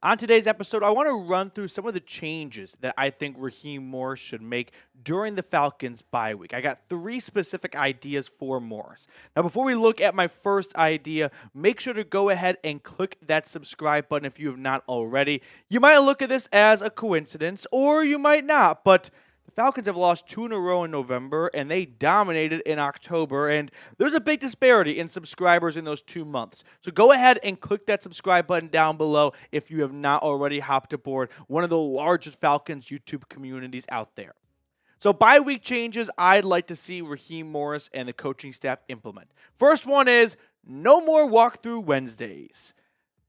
On today's episode, I want to run through some of the changes that I think Raheem Morris should make during the Falcons bye week. I got three specific ideas for Morris. Now, before we look at my first idea, make sure to go ahead and click that subscribe button if you have not already. You might look at this as a coincidence, or you might not, but the Falcons have lost two in a row in November, and they dominated in October, and there's a big disparity in subscribers in those 2 months. So go ahead and click that subscribe button down below if you have not already hopped aboard one of the largest Falcons YouTube communities out there. So bye week changes I'd like to see Raheem Morris and the coaching staff implement. First one is no more walkthrough Wednesdays.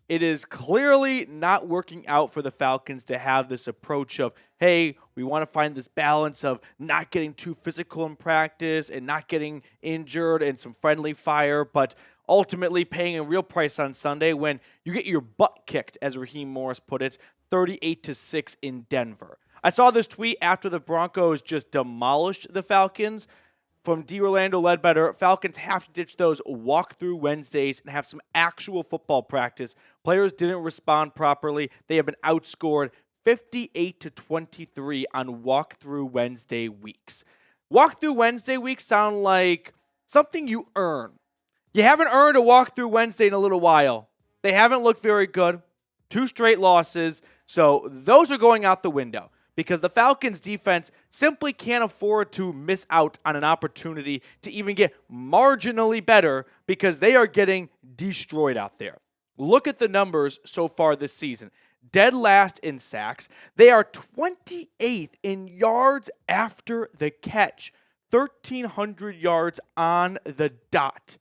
It is clearly not working out for the Falcons to have this approach of, hey, we want to find this balance of not getting too physical in practice and not getting injured and some friendly fire, but ultimately paying a real price on Sunday when you get your butt kicked, as Raheem Morris put it, 38-6 in Denver. I saw this tweet after the Broncos just demolished the Falcons. From D. Orlando Ledbetter, Falcons have to ditch those walkthrough Wednesdays and have some actual football practice. Players didn't respond properly. They have been outscored 58-23 on walkthrough Wednesday weeks. Walkthrough Wednesday weeks sound like something you earn. You haven't earned a walkthrough Wednesday in a little while. They haven't looked very good. 2 straight losses. So those are going out the window, because the Falcons defense simply can't afford to miss out on an opportunity to even get marginally better, because they are getting destroyed out there. Look at the numbers so far this season. Dead last in sacks. They are 28th in yards after the catch. 1,300 yards on the dot.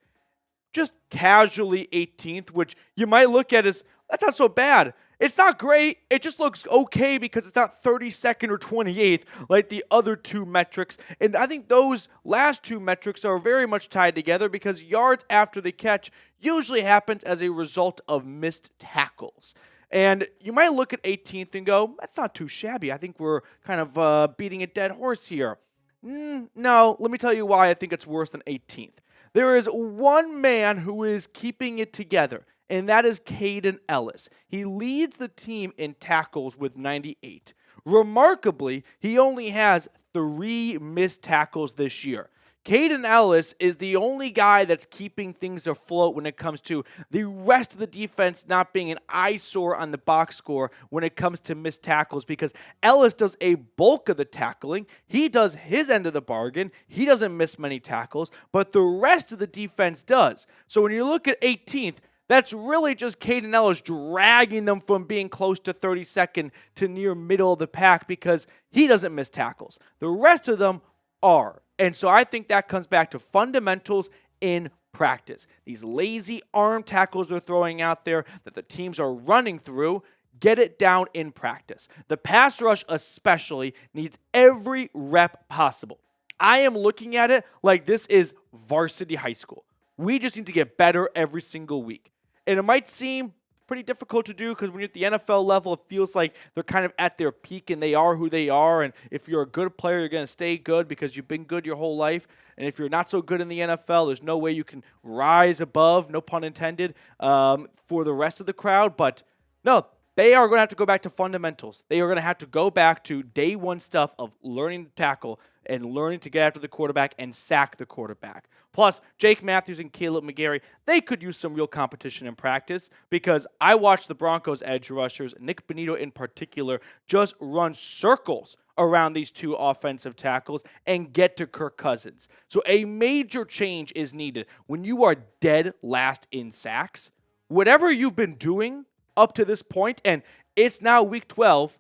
Just casually 18th, which you might look at as, that's not so bad. It's not great. It just looks okay because it's not 32nd or 28th like the other two metrics. And I think those last two metrics are very much tied together, because yards after the catch usually happens as a result of missed tackles. And you might look at 18th and go, that's not too shabby. I think we're kind of beating a dead horse here. No, let me tell you why I think it's worse than 18th. There is one man who is keeping it together, and that is Kaden Elliss. He leads the team in tackles with 98. Remarkably, he only has 3 missed tackles this year. Kaden Elliss is the only guy that's keeping things afloat when it comes to the rest of the defense not being an eyesore on the box score when it comes to missed tackles, because Elliss does a bulk of the tackling. He does his end of the bargain. He doesn't miss many tackles, but the rest of the defense does. So when you look at 18th, that's really just Kaden Elliss dragging them from being close to 32nd to near middle of the pack, because he doesn't miss tackles. The rest of them are. And so I think that comes back to fundamentals in practice. These lazy arm tackles they're throwing out there that the teams are running through, get it down in practice. The pass rush especially needs every rep possible. I am looking at it like this is varsity high school. We just need to get better every single week. And it might seem pretty difficult to do, because when you're at the NFL level, it feels like they're kind of at their peak and they are who they are. And if you're a good player, you're going to stay good because you've been good your whole life. And if you're not so good in the NFL, there's no way you can rise above, no pun intended, for the rest of the crowd. But no, they are going to have to go back to fundamentals. They are going to have to go back to day one stuff of learning to tackle and learning to get after the quarterback and sack the quarterback. Plus, Jake Matthews and Caleb McGarry, they could use some real competition in practice, because I watched the Broncos edge rushers, Nick Bonito in particular, just run circles around these two offensive tackles and get to Kirk Cousins. So a major change is needed. When you are dead last in sacks, whatever you've been doing up to this point, and it's now week 12,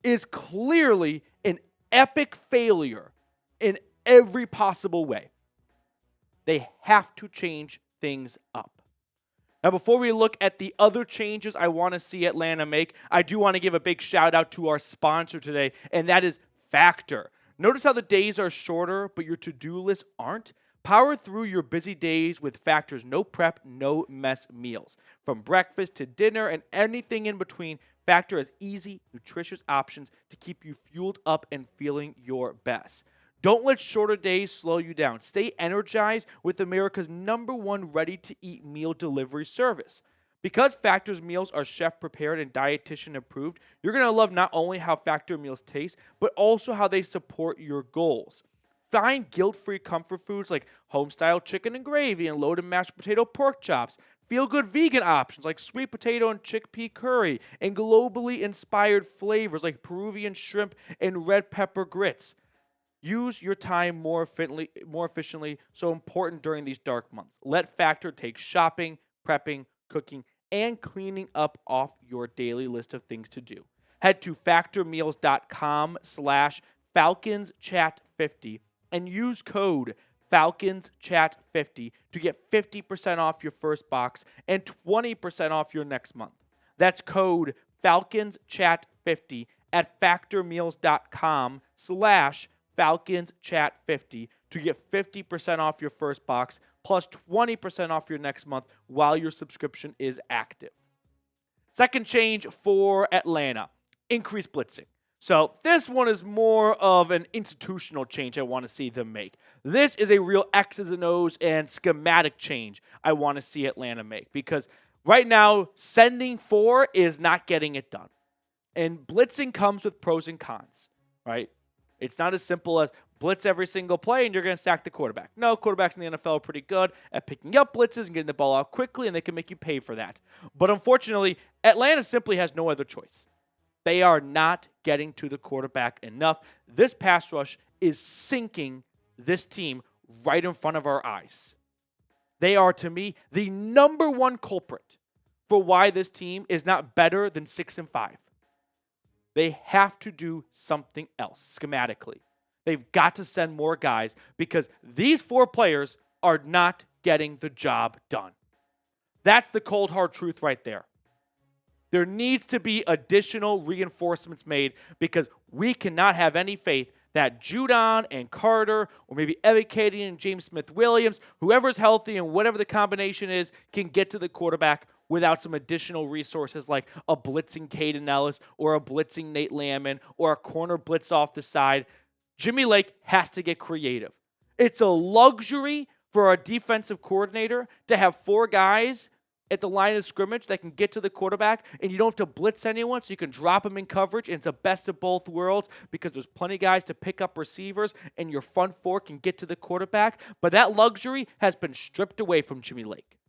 is clearly an epic failure in every possible way. They have to change things up. Now, before we look at the other changes I want to see Atlanta make, I do want to give a big shout out to our sponsor today, and that is Factor. Notice how the days are shorter, but your to-do lists aren't? Power through your busy days with Factor's no prep, no mess meals. From breakfast to dinner and anything in between, Factor has easy, nutritious options to keep you fueled up and feeling your best. Don't let shorter days slow you down. Stay energized with America's #1 ready-to-eat meal delivery service. Because Factor's meals are chef prepared and dietitian approved, you're going to love not only how Factor meals taste, but also how they support your goals. Find guilt-free comfort foods like home-style chicken and gravy and loaded mashed potato pork chops. Feel-good vegan options like sweet potato and chickpea curry, and globally inspired flavors like Peruvian shrimp and red pepper grits. Use your time more efficiently, so important during these dark months. Let Factor take shopping, prepping, cooking, and cleaning up off your daily list of things to do. Head to factormeals.com/FalconsChat50 and use code FalconsChat50 to get 50% off your first box and 20% off your next month. That's code FalconsChat50 at factormeals.com/FalconsChat50 to get 50% off your first box plus 20% off your next month while your subscription is active. Second change for Atlanta, increased blitzing. So this one is more of an institutional change I want to see them make. This is a real X's and O's and schematic change I want to see Atlanta make, because right now, sending 4 is not getting it done. And blitzing comes with pros and cons, right? It's not as simple as blitz every single play and you're going to sack the quarterback. No, quarterbacks in the NFL are pretty good at picking up blitzes and getting the ball out quickly, and they can make you pay for that. But unfortunately, Atlanta simply has no other choice. They are not getting to the quarterback enough. This pass rush is sinking this team right in front of our eyes. They are, to me, the number one culprit for why this team is not better than 6-5. They have to do something else schematically. They've got to send more guys because these 4 players are not getting the job done. That's the cold, hard truth right there. There needs to be additional reinforcements made because we cannot have any faith that Judon and Carter, or maybe Evacadian and James Smith-Williams, whoever's healthy and whatever the combination is, can get to the quarterback without some additional resources like a blitzing Caden Ellis or a blitzing Nate Landman or a corner blitz off the side. Jimmy Lake has to get creative. It's a luxury for a defensive coordinator to have 4 guys at the line of scrimmage that can get to the quarterback, and you don't have to blitz anyone, so you can drop them in coverage, and it's a best of both worlds because there's plenty of guys to pick up receivers, and your front 4 can get to the quarterback. But that luxury has been stripped away from Jimmy Lake.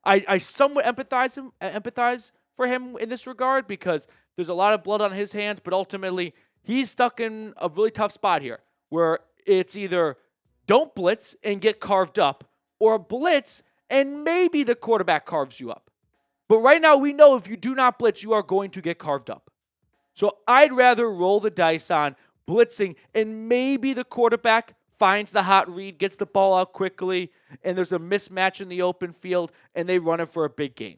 I somewhat empathize for him in this regard because there's a lot of blood on his hands, but ultimately he's stuck in a really tough spot here where it's either don't blitz and get carved up or blitz and maybe the quarterback carves you up. But right now we know if you do not blitz, you are going to get carved up. So I'd rather roll the dice on blitzing and maybe the quarterback finds the hot read, gets the ball out quickly, and there's a mismatch in the open field, and they run it for a big gain.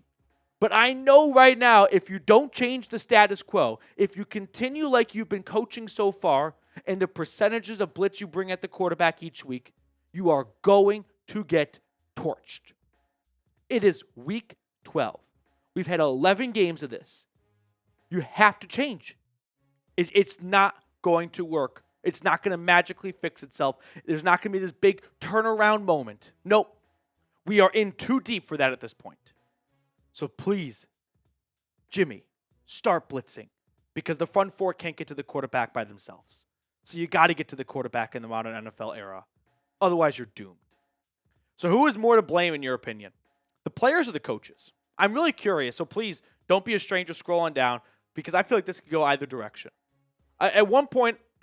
But I know right now, if you don't change the status quo, if you continue like you've been coaching so far, and the percentages of blitz you bring at the quarterback each week, you are going to get torched. It is week 12. We've had 11 games of this. You have to change. It's not going to work. It's not going to magically fix itself. There's not going to be this big turnaround moment. Nope. We are in too deep for that at this point. So please, Jimmy, start blitzing because the front 4 can't get to the quarterback by themselves. So you got to get to the quarterback in the modern NFL era. Otherwise, you're doomed. So who is more to blame in your opinion? The players or the coaches? I'm really curious, so please don't be a stranger scrolling down because I feel like this could go either direction. At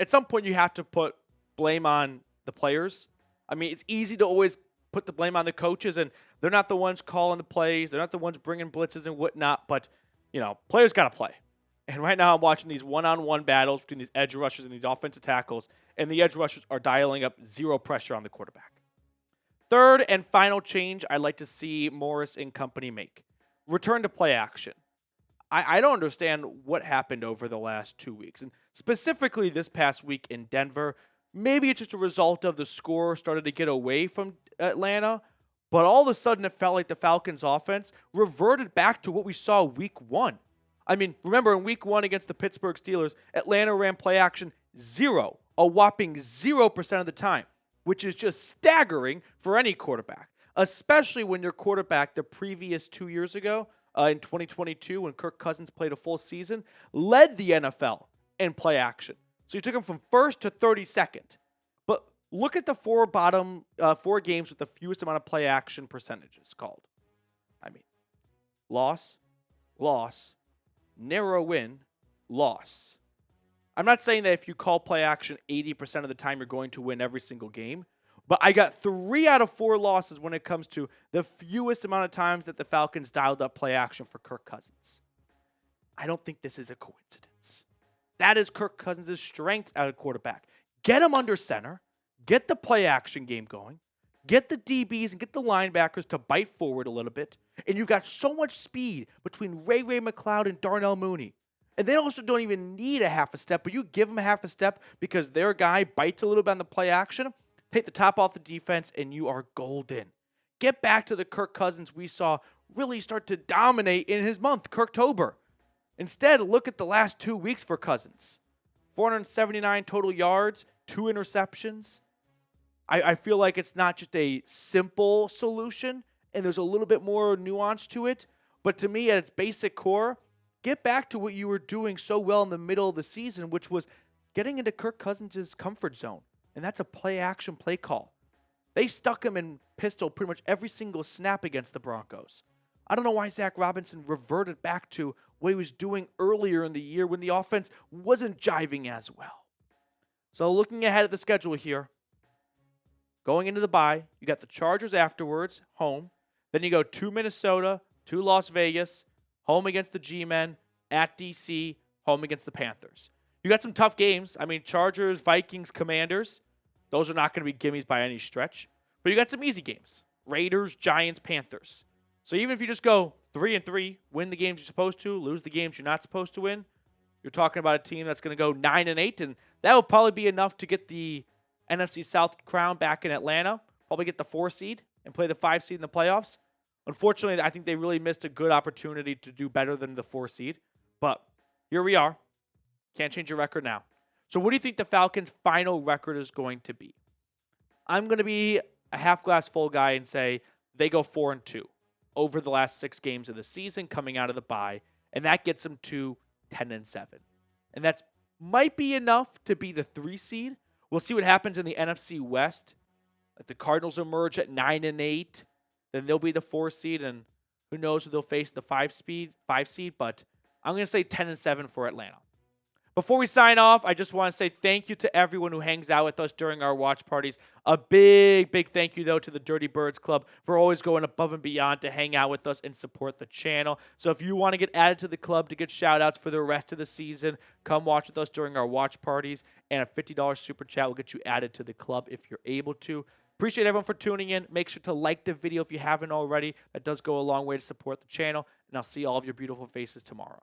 some point, you have to put blame on the players. I mean, it's easy to always put the blame on the coaches, and they're not the ones calling the plays. They're not the ones bringing blitzes and whatnot, but, players got to play. And right now I'm watching these one-on-one battles between these edge rushers and these offensive tackles, and the edge rushers are dialing up zero pressure on the quarterback. Third and final change I'd like to see Morris and company make. Return to play action. I don't understand what happened over the last 2 weeks, and specifically this past week in Denver. Maybe it's just a result of the score started to get away from Atlanta, but all of a sudden it felt like the Falcons offense reverted back to what we saw week 1. I mean, remember in week 1 against the Pittsburgh Steelers, Atlanta ran play action a whopping 0% of the time, which is just staggering for any quarterback. especially when your quarterback the previous 2 years ago in 2022 when Kirk Cousins played a full season led the NFL in play action. So you took him from first to 32nd. But look at the four games with the fewest amount of play action percentages called. I mean, loss, narrow win, loss. I'm not saying that if you call play action 80% of the time, you're going to win every single game. But I got 3 out of 4 losses when it comes to the fewest amount of times that the Falcons dialed up play action for Kirk Cousins. I don't think this is a coincidence. That is Kirk Cousins' strength at a quarterback. Get him under center. Get the play action game going. Get the DBs and get the linebackers to bite forward a little bit. And you've got so much speed between Ray McLeod and Darnell Mooney. And they also don't even need a half a step, but you give them a half a step because their guy bites a little bit on the play action. Take the top off the defense, and you are golden. Get back to the Kirk Cousins we saw really start to dominate in his month, Kirktober. Instead, look at the last 2 weeks for Cousins. 479 total yards, 2 interceptions. I feel like it's not just a simple solution, and there's a little bit more nuance to it. But to me, at its basic core, get back to what you were doing so well in the middle of the season, which was getting into Kirk Cousins' comfort zone. And that's a play-action play call. They stuck him in pistol pretty much every single snap against the Broncos. I don't know why Zach Robinson reverted back to what he was doing earlier in the year when the offense wasn't jiving as well. So looking ahead at the schedule here, going into the bye, you got the Chargers afterwards, home. Then you go to Minnesota, to Las Vegas, home against the G-Men, at D.C., home against the Panthers. You got some tough games. I mean, Chargers, Vikings, Commanders. Those are not going to be gimmies by any stretch. But you got some easy games. Raiders, Giants, Panthers. So even if you just go 3-3, win the games you're supposed to, lose the games you're not supposed to win, you're talking about a team that's going to go 9-8, and that will probably be enough to get the NFC South crown back in Atlanta, probably get the 4 seed and play the 5 seed in the playoffs. Unfortunately, I think they really missed a good opportunity to do better than the 4 seed. But here we are. Can't change your record now. So what do you think the Falcons' final record is going to be? I'm going to be a half glass full guy and say they go 4-2 over the last 6 games of the season coming out of the bye, and that gets them to 10-7. And that might be enough to be the 3 seed. We'll see what happens in the NFC West. If the Cardinals emerge at 9-8, then they'll be the 4 seed, and who knows who they'll face the 5 seed. But I'm going to say 10-7 for Atlanta. Before we sign off, I just want to say thank you to everyone who hangs out with us during our watch parties. A big, big thank you, though, to the Dirty Birds Club for always going above and beyond to hang out with us and support the channel. So if you want to get added to the club to get shout-outs for the rest of the season, come watch with us during our watch parties, and a $50 super chat will get you added to the club if you're able to. Appreciate everyone for tuning in. Make sure to like the video if you haven't already. That does go a long way to support the channel, and I'll see all of your beautiful faces tomorrow.